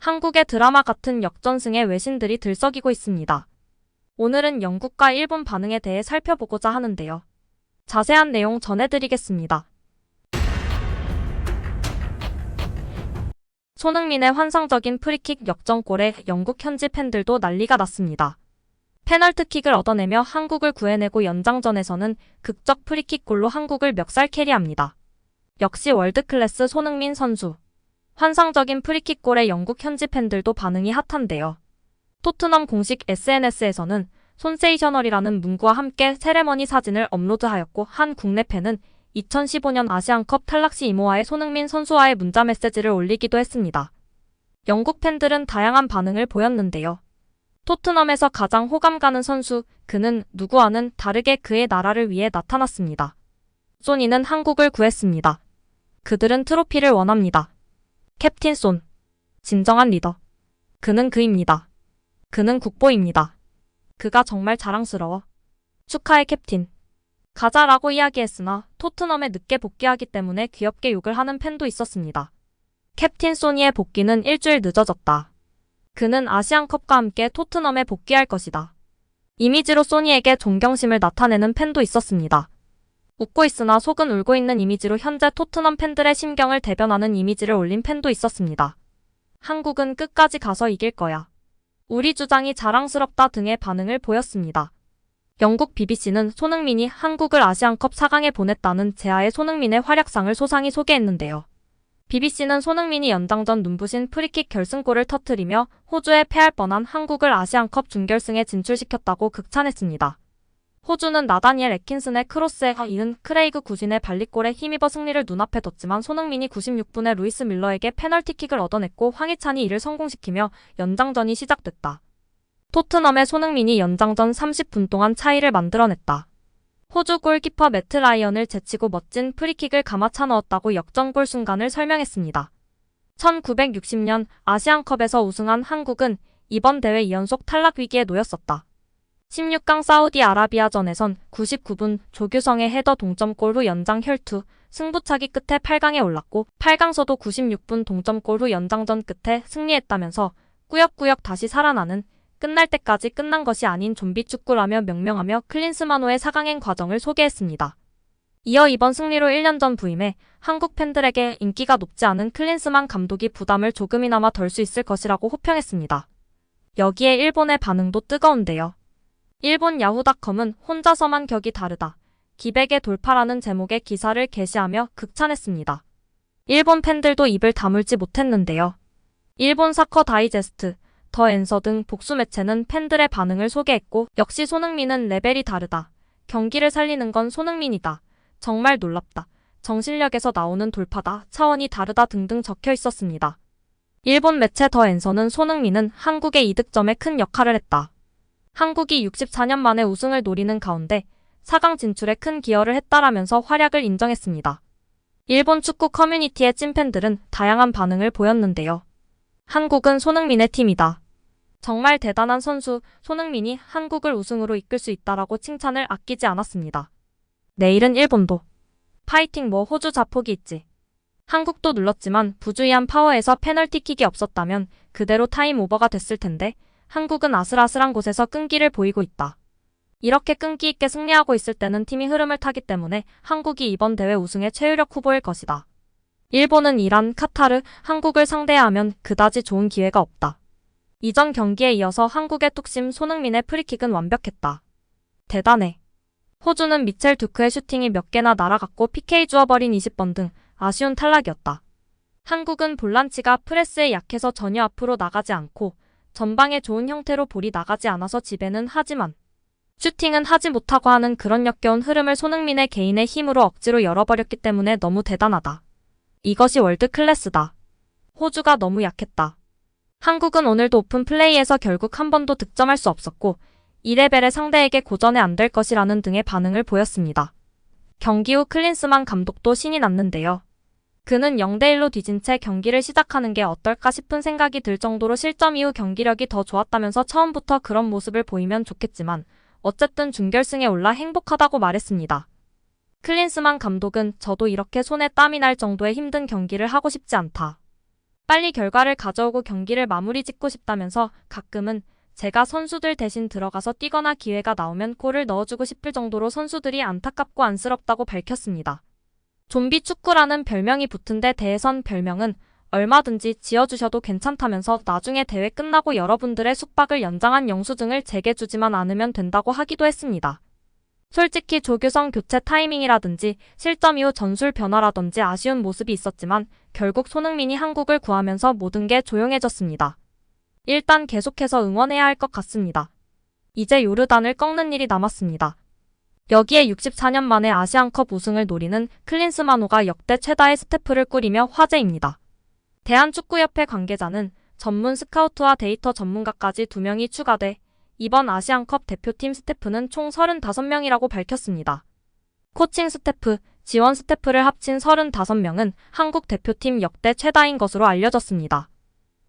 한국의 드라마 같은 역전승에 외신들이 들썩이고 있습니다. 오늘은 영국과 일본 반응에 대해 살펴보고자 하는데요. 자세한 내용 전해드리겠습니다. 손흥민의 환상적인 프리킥 역전골에 영국 현지 팬들도 난리가 났습니다. 페널티킥을 얻어내며 한국을 구해내고 연장전에서는 극적 프리킥골로 한국을 멱살 캐리합니다. 역시 월드클래스 손흥민 선수. 환상적인 프리킥골에 영국 현지 팬들도 반응이 핫한데요. 토트넘 공식 SNS에서는 손세이셔널이라는 문구와 함께 세레머니 사진을 업로드하였고, 한 국내 팬은 2015년 아시안컵 탈락 시 이모와의 손흥민 선수와의 문자 메시지를 올리기도 했습니다. 영국 팬들은 다양한 반응을 보였는데요. 토트넘에서 가장 호감 가는 선수, 그는 누구와는 다르게 그의 나라를 위해 나타났습니다. 소니는 한국을 구했습니다. 그들은 트로피를 원합니다. 캡틴 손. 진정한 리더. 그는 그입니다. 그는 국보입니다. 그가 정말 자랑스러워. 축하해 캡틴. 가자라고 이야기했으나 토트넘에 늦게 복귀하기 때문에 귀엽게 욕을 하는 팬도 있었습니다. 캡틴 소니의 복귀는 일주일 늦어졌다. 그는 아시안컵과 함께 토트넘에 복귀할 것이다. 이미지로 소니에게 존경심을 나타내는 팬도 있었습니다. 웃고 있으나 속은 울고 있는 이미지로 현재 토트넘 팬들의 심경을 대변하는 이미지를 올린 팬도 있었습니다. 한국은 끝까지 가서 이길 거야. 우리 주장이 자랑스럽다 등의 반응을 보였습니다. 영국 BBC는 손흥민이 한국을 아시안컵 4강에 보냈다는 제아의 손흥민의 활약상을 소상히 소개했는데요. BBC는 손흥민이 연장전 눈부신 프리킥 결승골을 터뜨리며 호주에 패할 뻔한 한국을 아시안컵 준결승에 진출시켰다고 극찬했습니다. 호주는 나다니엘 애킨슨의 크로스에 이은 크레이그 구진의 발리골에 힘입어 승리를 눈앞에 뒀지만 손흥민이 96분에 루이스 밀러에게 페널티킥을 얻어냈고 황희찬이 이를 성공시키며 연장전이 시작됐다. 토트넘의 손흥민이 연장전 30분 동안 차이를 만들어냈다. 호주 골키퍼 매트 라이언을 제치고 멋진 프리킥을 감아차 넣었다고 역전골 순간을 설명했습니다. 1960년 아시안컵에서 우승한 한국은 이번 대회 2연속 탈락 위기에 놓였었다. 16강 사우디아라비아전에선 99분 조규성의 헤더 동점골 후 연장 혈투, 승부차기 끝에 8강에 올랐고 8강서도 96분 동점골 후 연장전 끝에 승리했다면서 꾸역꾸역 다시 살아나는, 끝날 때까지 끝난 것이 아닌 좀비 축구라며 명명하며 클린스만호의 4강행 과정을 소개했습니다. 이어 이번 승리로 1년 전 부임해 한국 팬들에게 인기가 높지 않은 클린스만 감독이 부담을 조금이나마 덜 수 있을 것이라고 호평했습니다. 여기에 일본의 반응도 뜨거운데요. 일본 야후닷컴은 혼자서만 격이 다르다. 기백의 돌파라는 제목의 기사를 게시하며 극찬했습니다. 일본 팬들도 입을 다물지 못했는데요. 일본 사커 다이제스트, 더 앤서 등 복수 매체는 팬들의 반응을 소개했고, 역시 손흥민은 레벨이 다르다. 경기를 살리는 건 손흥민이다. 정말 놀랍다. 정신력에서 나오는 돌파다. 차원이 다르다 등등 적혀 있었습니다. 일본 매체 더 앤서는 손흥민은 한국의 이득점에 큰 역할을 했다. 한국이 64년 만에 우승을 노리는 가운데 4강 진출에 큰 기여를 했다라면서 활약을 인정했습니다. 일본 축구 커뮤니티의 찐팬들은 다양한 반응을 보였는데요. 한국은 손흥민의 팀이다. 정말 대단한 선수, 손흥민이 한국을 우승으로 이끌 수 있다라고 칭찬을 아끼지 않았습니다. 내일은 일본도. 파이팅 뭐 호주 자폭이 있지. 한국도 눌렀지만 부주의한 파워에서 페널티킥이 없었다면 그대로 타임 오버가 됐을 텐데 한국은 아슬아슬한 곳에서 끈기를 보이고 있다. 이렇게 끈기 있게 승리하고 있을 때는 팀이 흐름을 타기 때문에 한국이 이번 대회 우승의 최유력 후보일 것이다. 일본은 이란, 카타르, 한국을 상대해야 하면 그다지 좋은 기회가 없다. 이전 경기에 이어서 한국의 뚝심 손흥민의 프리킥은 완벽했다. 대단해. 호주는 미첼 두크의 슈팅이 몇 개나 날아갔고 PK 주어버린 20번 등 아쉬운 탈락이었다. 한국은 볼란치가 프레스에 약해서 전혀 앞으로 나가지 않고 전방에 좋은 형태로 볼이 나가지 않아서 지배는 하지만 슈팅은 하지 못하고 하는 그런 역겨운 흐름을 손흥민의 개인의 힘으로 억지로 열어버렸기 때문에 너무 대단하다. 이것이 월드클래스다. 호주가 너무 약했다. 한국은 오늘도 오픈 플레이에서 결국 한 번도 득점할 수 없었고 이 레벨의 상대에게 고전해 안 될 것이라는 등의 반응을 보였습니다. 경기 후 클린스만 감독도 신이 났는데요. 그는 0대1로 뒤진 채 경기를 시작하는 게 어떨까 싶은 생각이 들 정도로 실점 이후 경기력이 더 좋았다면서 처음부터 그런 모습을 보이면 좋겠지만 어쨌든 준결승에 올라 행복하다고 말했습니다. 클린스만 감독은 저도 이렇게 손에 땀이 날 정도의 힘든 경기를 하고 싶지 않다. 빨리 결과를 가져오고 경기를 마무리 짓고 싶다면서 가끔은 제가 선수들 대신 들어가서 뛰거나 기회가 나오면 골을 넣어주고 싶을 정도로 선수들이 안타깝고 안쓰럽다고 밝혔습니다. 좀비 축구라는 별명이 붙은 데 대해선 별명은 얼마든지 지어주셔도 괜찮다면서 나중에 대회 끝나고 여러분들의 숙박을 연장한 영수증을 제게 주지만 않으면 된다고 하기도 했습니다. 솔직히 조규성 교체 타이밍이라든지 실점 이후 전술 변화라든지 아쉬운 모습이 있었지만 결국 손흥민이 한국을 구하면서 모든 게 조용해졌습니다. 일단 계속해서 응원해야 할 것 같습니다. 이제 요르단을 꺾는 일이 남았습니다. 여기에 64년 만에 아시안컵 우승을 노리는 클린스만호가 역대 최다의 스태프를 꾸리며 화제입니다. 대한축구협회 관계자는 전문 스카우트와 데이터 전문가까지 2명이 추가돼 이번 아시안컵 대표팀 스태프는 총 35명이라고 밝혔습니다. 코칭 스태프, 지원 스태프를 합친 35명은 한국 대표팀 역대 최다인 것으로 알려졌습니다.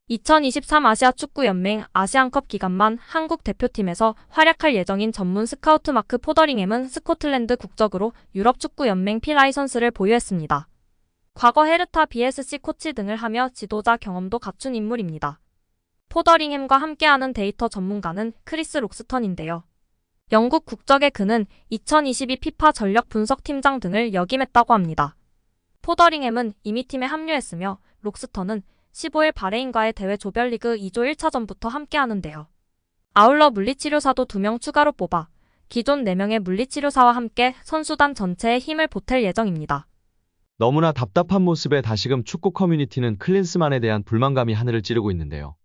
2023 아시아축구연맹 아시안컵 기간만 한국 대표팀에서 활약할 예정인 전문 스카우트 마크 포더링햄은 스코틀랜드 국적으로 유럽축구연맹 P 라이선스를 보유했습니다. 과거 헤르타 BSC 코치 등을 하며 지도자 경험도 갖춘 인물입니다. 포더링햄과 함께하는 데이터 전문가는 크리스 록스턴인데요. 영국 국적의 그는 2022 피파 전력 분석팀장 등을 역임했다고 합니다. 포더링햄은 이미 팀에 합류했으며 록스턴은 15일 바레인과의 대회 조별리그 2조 1차전부터 함께하는데요. 아울러 물리치료사도 2명 추가로 뽑아 기존 4명의 물리치료사와 함께 선수단 전체에 힘을 보탤 예정입니다. 너무나 답답한 모습에 다시금 축구 커뮤니티는 클린스만에 대한 불만감이 하늘을 찌르고 있는데요.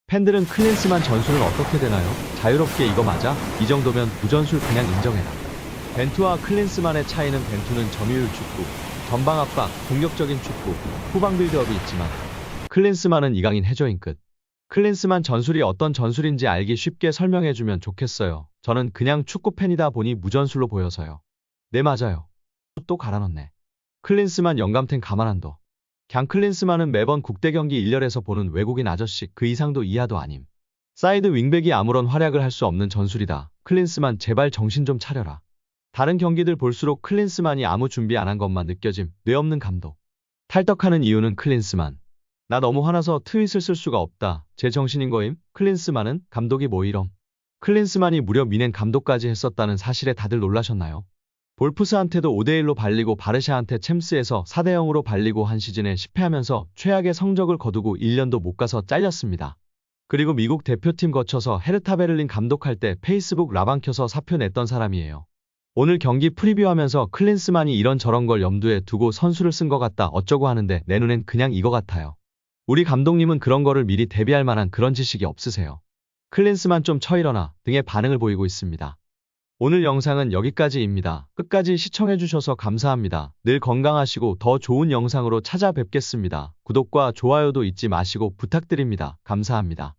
팬들은 클린스만 전술은 어떻게 되나요? 자유롭게 이거 맞아? 이 정도면 부전술 그냥 인정해라. 벤투와 클린스만의 차이는 벤투는 점유율 축구, 전방 압박, 공격적인 축구, 후방 빌드업이 있지만 클린스만은 이강인 해저인 끝. 클린스만 전술이 어떤 전술인지 알기 쉽게 설명해주면 좋겠어요. 저는 그냥 축구 팬이다 보니 무전술로 보여서요. 네 맞아요. 또 갈아넣네. 클린스만 영감탱 가만 안 둬. 갱 클린스만은 매번 국대 경기 1열에서 보는 외국인 아저씨 그 이상도 이하도 아님. 사이드 윙백이 아무런 활약을 할 수 없는 전술이다. 클린스만 제발 정신 좀 차려라. 다른 경기들 볼수록 클린스만이 아무 준비 안 한 것만 느껴짐. 뇌 없는 감독. 탈덕하는 이유는 클린스만. 나 너무 화나서 트윗을 쓸 수가 없다. 제 정신인 거임? 클린스만은? 감독이 뭐 이럼? 클린스만이 무려 미넨 감독까지 했었다는 사실에 다들 놀라셨나요? 볼프스한테도 5대1로 발리고 바르샤한테 챔스에서 4대0으로 발리고 한 시즌에 10패하면서 최악의 성적을 거두고 1년도 못 가서 잘렸습니다. 그리고 미국 대표팀 거쳐서 헤르타 베를린 감독할 때 페이스북 라방 켜서 사표 냈던 사람이에요. 오늘 경기 프리뷰하면서 클린스만이 이런저런 걸 염두에 두고 선수를 쓴 것 같다 어쩌고 하는데 내 눈엔 그냥 이거 같아요. 우리 감독님은 그런 거를 미리 대비할 만한 그런 지식이 없으세요. 클린스만 좀 쳐일어나 등의 반응을 보이고 있습니다. 오늘 영상은 여기까지입니다. 끝까지 시청해주셔서 감사합니다. 늘 건강하시고 더 좋은 영상으로 찾아뵙겠습니다. 구독과 좋아요도 잊지 마시고 부탁드립니다. 감사합니다.